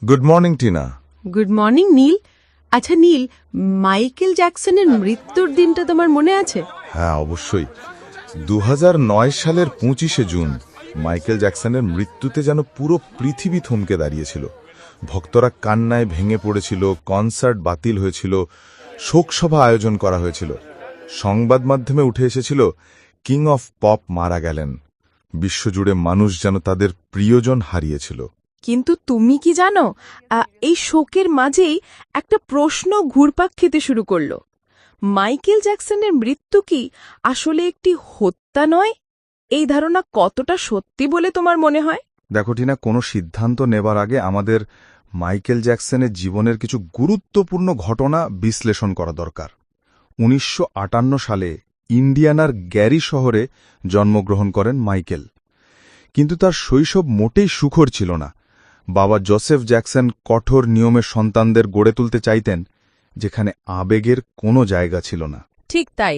Good morning Tina. Good morning Neel. আচ্ছা Neel, Michael জ্যাকসনের মৃত্যুর দিনটা তোমার মনে আছে? হ্যাঁ, অবশ্যই। 2009 সালের 25শে জুন মাইকেল জ্যাকসনের মৃত্যুতে যেন পুরো পৃথিবী থমকে দাঁড়িয়েছিল। ভক্তরা কান্নায় ভেঙে পড়েছিল, কনসার্ট বাতিল হয়েছিল, শোকসভা আয়োজন করা হয়েছিল। সংবাদ মাধ্যমে উঠে এসেছিল কিং অফ পপ মারা গেলেন। বিশ্বজুড়ে মানুষ যেন তাদের প্রিয়জন হারিয়েছিল। কিন্তু তুমি কি জানো, এই শোকের মাঝেই একটা প্রশ্ন ঘুরপাক খেতে শুরু করলো। মাইকেল জ্যাকসনের মৃত্যু কি আসলে একটি হত্যা নয়? এই ধারণা কতটা সত্যি বলে তোমার মনে হয়? দেখো টিনা, কোনো সিদ্ধান্ত নেবার আগে আমাদের মাইকেল জ্যাকসনের জীবনের কিছু গুরুত্বপূর্ণ ঘটনা বিশ্লেষণ করা দরকার। 1958 সালে ইন্ডিয়ানার গ্যারি শহরে জন্মগ্রহণ করেন মাইকেল। কিন্তু তার শৈশব মোটেই সুখর ছিল না। বাবা জোসেফ জ্যাকসন কঠোর নিয়মের সন্তানদের গড়ে তুলতে চাইতেন, যেখানে আবেগের কোনো জায়গা ছিল না। ঠিক তাই।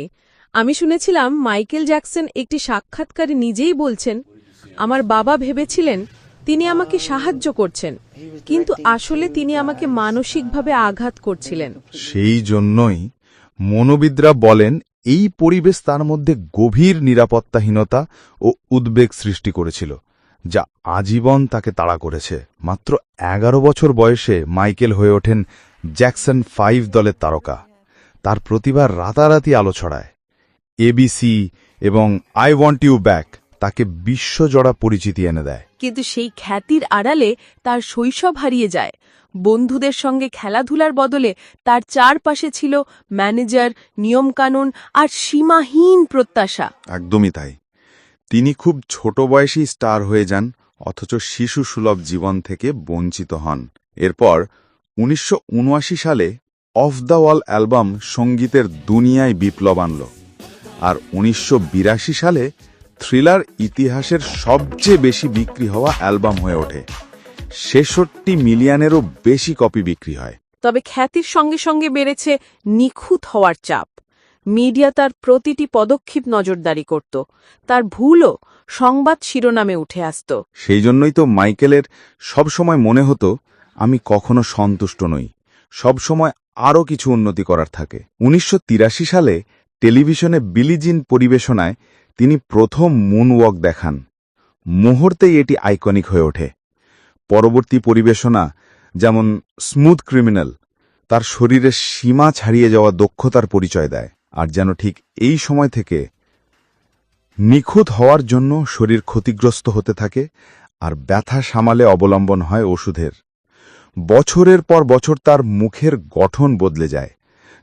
আমি শুনেছিলাম মাইকেল জ্যাকসন একটি সাক্ষাৎকারে নিজেই বলছেন, আমার বাবা ভেবেছিলেন তিনি আমাকে সাহায্য করছেন, কিন্তু আসলে তিনি আমাকে মানসিকভাবে আঘাত করছিলেন। সেই জন্যই মনোবিদরা বলেন এই পরিবেশ তার মধ্যে গভীর নিরাপত্তাহীনতা ও উদ্বেগ সৃষ্টি করেছিল, যা আজীবন তাকে তাড়া করেছে। মাত্র 11 বছর বয়সে মাইকেল হয়ে ওঠেন জ্যাকসন 5 দলের তারকা। তার প্রতিভা রাতারাতি আলো ছড়ায়। এবিসি এবং আই ওয়ান্ট ইউ ব্যাক তাকে বিশ্বজোড়া পরিচিতি এনে দেয়। কিন্তু সেই খ্যাতির আড়ালে তার শৈশব হারিয়ে যায়। বন্ধুদের সঙ্গে খেলাধুলার বদলে তার চারপাশে ছিল ম্যানেজার, নিয়মকানুন আর সীমাহীন প্রত্যাশা। একদমই তাই। তিনি খুব ছোট বয়সেই স্টার হয়ে যান, অথচ শিশু সুলভ জীবন থেকে বঞ্চিত হন। এরপর 1979 সালে অফ দ্য ওয়াল অ্যালবাম সঙ্গীতের দুনিয়ায় বিপ্লব আনল, আর 1982 সালে থ্রিলার ইতিহাসের সবচেয়ে বেশি বিক্রি হওয়া অ্যালবাম হয়ে ওঠে। 66 মিলিয়নেরও বেশি কপি বিক্রি হয়। তবে খ্যাতির সঙ্গে সঙ্গে বেড়েছে নিখুঁত হওয়ার চাপ। মিডিয়া তার প্রতিটি পদক্ষেপ নজরদারি করত। তার ভুলও সংবাদ শিরোনামে উঠে আসত। সেই জন্যই তো মাইকেলের সবসময় মনে হতো, আমি কখনো সন্তুষ্ট নই, সবসময় আরও কিছু উন্নতি করার থাকে। 1983 সালে টেলিভিশনে বিলি জিন পরিবেশনায় তিনি প্রথম মুনওয়াক দেখান। মুহূর্তেই এটি আইকনিক হয়ে ওঠে। পরবর্তী পরিবেশনা, যেমন স্মুথ ক্রিমিনাল, তার শরীরের সীমা ছাড়িয়ে যাওয়া দক্ষতার পরিচয় দেয়। আর যেন ঠিক এই সময় থেকে নিখুঁত হওয়ার জন্য শরীর ক্ষতিগ্রস্ত হতে থাকে, আর ব্যথা সামালে অবলম্বন হয় ওষুধের। বছরের পর বছর তার মুখের গঠন বদলে যায়।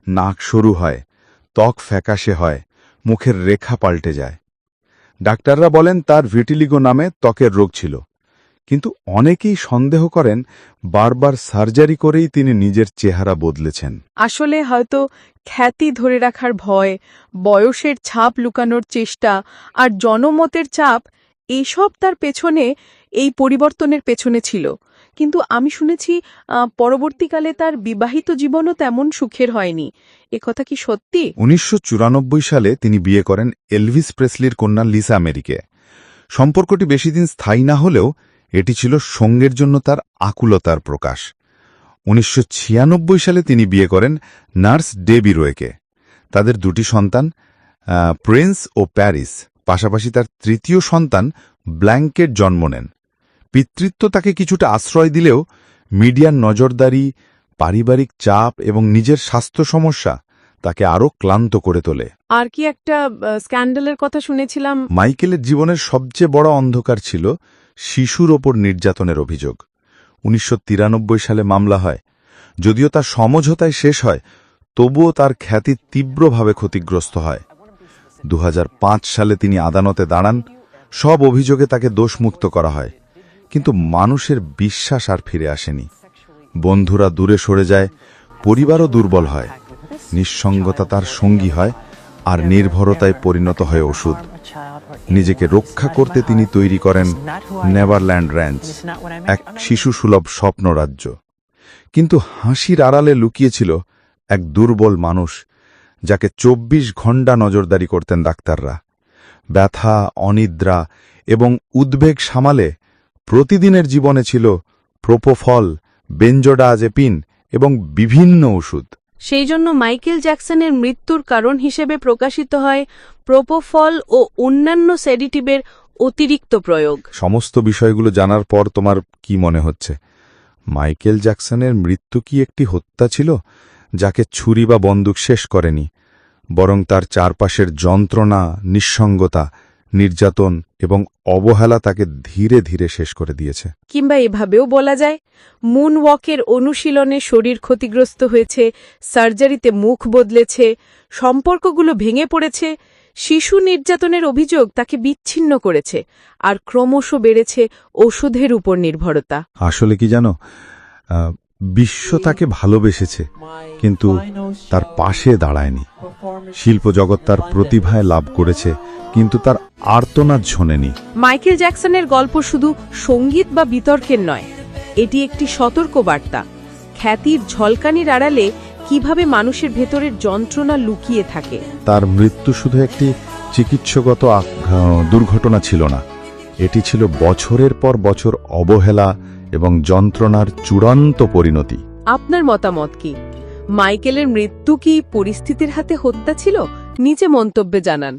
নাক সরু হয়, ত্বক ফ্যাকাশে হয়, মুখের রেখা পাল্টে যায়। ডাক্তাররা বলেন তার ভিটিলিগো নামে ত্বকের রোগ ছিল, কিন্তু অনেকেই সন্দেহ করেন বারবার সার্জারি করেই তিনি নিজের চেহারা বদলেছেন। আসলে হয়তো খ্যাতি ধরে রাখার ভয়, বয়সের ছাপ লুকানোর চেষ্টা আর জনমতের চাপ, এইসব তার পেছনে, এই পরিবর্তনের পেছনে ছিল। কিন্তু আমি শুনেছি পরবর্তীকালে তার বিবাহিত জীবনও তেমন সুখের হয়নি। একথা কি সত্যি? 1994 সালে তিনি বিয়ে করেন এলভিস প্রেসলির কন্যা লিসা আমেরিকে। সম্পর্কটি বেশিদিন স্থায়ী না হলেও এটি ছিল সঙ্গের জন্য তার আকুলতার প্রকাশ। 1996 সালে তিনি বিয়ে করেন নার্স ডেবি রোয়েকে। তাদের দুটি সন্তান, প্রিন্স ও প্যারিস। পাশাপাশি তার তৃতীয় সন্তান ব্ল্যাঙ্কেট জন্ম নেন। পিতৃত্ব তাকে কিছুটা আশ্রয় দিলেও মিডিয়ার নজরদারি, পারিবারিক চাপ এবং নিজের স্বাস্থ্য সমস্যা তাকে আরও ক্লান্ত করে তোলে। আর কি একটা স্ক্যান্ডালের কথা শুনেছিলাম। মাইকেলের জীবনের সবচেয়ে বড় অন্ধকার ছিল শিশুর ওপর নির্যাতনের অভিযোগ। 1993 সালে মামলা হয়। যদিও তার সমঝোতায় শেষ হয়, তবুও তার খ্যাতি তীব্রভাবে ক্ষতিগ্রস্ত হয়। 2005 সালে তিনি আদালতে দাঁড়ান। সব অভিযোগে তাকে দোষমুক্ত করা হয়, কিন্তু মানুষের বিশ্বাস আর ফিরে আসেনি। বন্ধুরা দূরে সরে যায়, পরিবারও দুর্বল হয়। নিঃসঙ্গতা তার সঙ্গী হয়, আর নির্ভরতায় পরিণত হয় ওষুধ। নিজেকে রক্ষা করতে তিনি তৈরি করেন নেভারল্যান্ড র্যাঞ্চ, এক শিশুসুলভ স্বপ্নরাজ্য। কিন্তু হাসির আড়ালে লুকিয়েছিল এক দুর্বল মানুষ, যাকে 24 ঘণ্টা নজরদারি করতেন ডাক্তাররা। ব্যথা, অনিদ্রা এবং উদ্বেগ সামালে প্রতিদিনের জীবনে ছিল প্রোপোফল বেনজোডাজেপিন এবং বিভিন্ন ওষুধ। সেই জন্য মাইকেল জ্যাকসনের মৃত্যুর কারণ হিসেবে প্রকাশিত হয় প্রোপোফল ও অন্যান্য সেডিটিভের অতিরিক্ত প্রয়োগ। সমস্ত বিষয়গুলো জানার পর তোমার কি মনে হচ্ছে? মাইকেল জ্যাকসনের মৃত্যু কি একটি হত্যা ছিল, যাকে ছুরি বা বন্দুক শেষ করেনি, বরং তার চারপাশের যন্ত্রণা, নিঃসঙ্গতা, নির্যাতন এবং অবহেলা তাকে ধীরে ধীরে শেষ করে দিয়েছে? কিংবা এভাবেও বলা যায়, মুনওয়াকের অনুশীলনে শরীর ক্ষতিগ্রস্ত হয়েছে, সার্জারিতে মুখ বদলেছে, সম্পর্কগুলো ভেঙে পড়েছে, শিশু নির্যাতনের অভিযোগ তাকে বিচ্ছিন্ন করেছে, আর ক্রমশ বেড়েছে ওষুধের উপর নির্ভরতা। আসলে কি জানো, বিশ্ব তাকে ভালোবেসেছে, কিন্তু তার পাশে দাঁড়ায়নি। শিল্পজগৎ তার প্রতিভায় লাভ করেছে, কিন্তু তার আর্তনাদ শোনেনি। মাইকেল জ্যাকসনের গল্প শুধু সঙ্গীত বা বিতর্কের নয়, এটি একটি সতর্কবার্তা। খ্যাতির ঝলকানির আড়ালে কিভাবে মানুষের ভেতরের যন্ত্রণা লুকিয়ে থাকে। তার মৃত্যু শুধু একটি চিকিৎসাগত দুর্ঘটনা ছিল না, এটি ছিল বছরের পর বছর অবহেলা এবং যন্ত্রণার চূড়ান্ত পরিণতি। আপনার মতামত কি? মাইকেলের মৃত্যু কি পরিস্থিতির হাতে হত্যা ছিল? নিচে মন্তব্যে জানান।